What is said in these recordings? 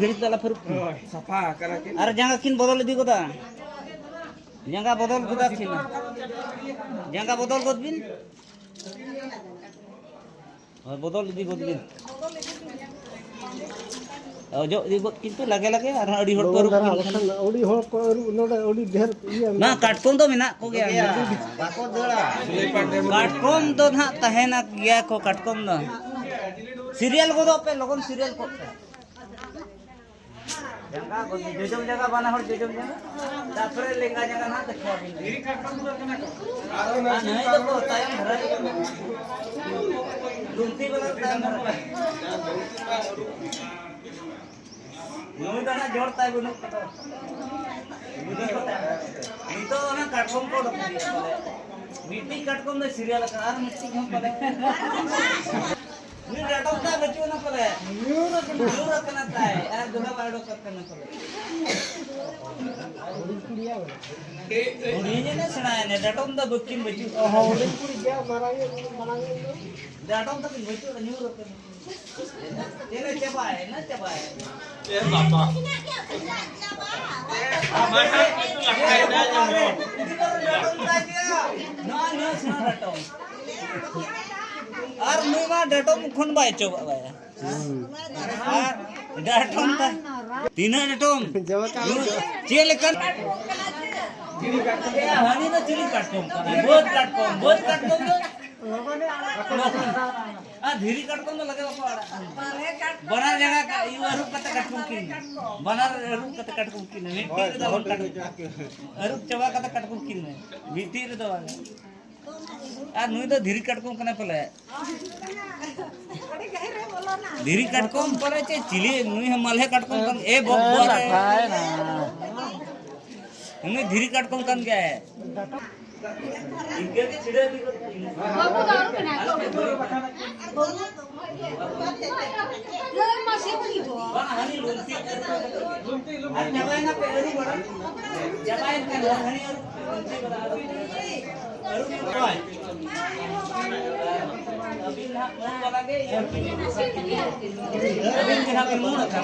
घड़ी तला फिर सफा करा के अरे जंगा किन बदल दी कोदा जंगा बदल कोदा किन जंगा बदल कोद बिन और बदल दी कोद बिन जो दी कोद किंतु लगे लगे और अड़ी होड़ को अड़ी होड़ को नोडे अड़ी ढेर ना काटकोम तो मेना को गया बाको दड़ा काटकोम तो ना तहेना गया को काटकोम ना सीरियल को दो पे लोगन सीरियल को जंगा जोजम जगह बना हर जोजम जगह तापरे लेंगा जगह ना देखो गिरी काटकोम तो केना को नहीं देखो तायम भराई दुंती वाला तायम भराई नोई दाना जोड़ता है बुनु कतो बुनु कतो नी तो ना काटकोम को मिट्टी काटकोम दे सीरियल का और मिट्टी हम पले नी डाटो का बच्चों ना पले न्यूरो कना ताए यार दुना बाड़ो करना पले उड़ी ने सुनाया ने डाटो दा बक्किन बच्चों हां उड़ी पूरी क्या मारांगे डाटो तक बच्चों न्यूरो करना ये चबाए ना चबाए ए बाबा हमारे तो लगता है ना ना ना सुना डाटो और नुमा डाटो मुखन बाय चो बाया डाटो ता तीन ditto चेलेकन Ya, hani itu cili katkom kan, buat katkom tuh. Ah, dhiri katkom tuh lagi apa ada? Banar jaga iu arup kata katkom kin, banar arup kata katkom kin, miti itu dalam katkom, arup coba kata katkom kin, miti itu dalam. Ah, nu itu dhiri katkom kena pula. Dhiri katkom pula cek cili, nu yang malah katkom kan, bok buat. ini dhiri katkom kan क्या है इनके के छिड़े भी बाबू दारू पे ना ले मसे बनी तो हनी लुंती जबाइन पे अरु बड़ा जबाइन का हनी लुंती बड़ा अरु अभी ना मुंह वाला के अभी के ना मुंह रखा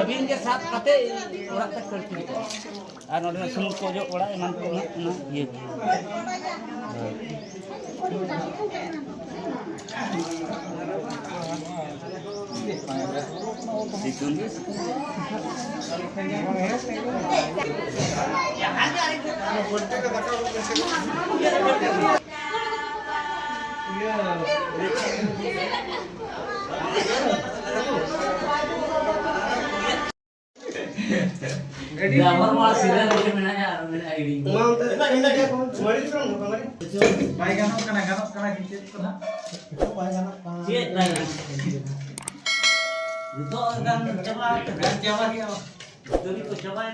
अभी इनके साथ कते थोड़ा तक करती है और नोडे सुन को जो ओड़ा एमान को ना ये देखूं यहाँ जा रही Gambar malah sirah dari mana ya? ID. Baik ganok kena kicit kena. Cik lah. Itu kan coba Ganti apa dia? Itu cobain.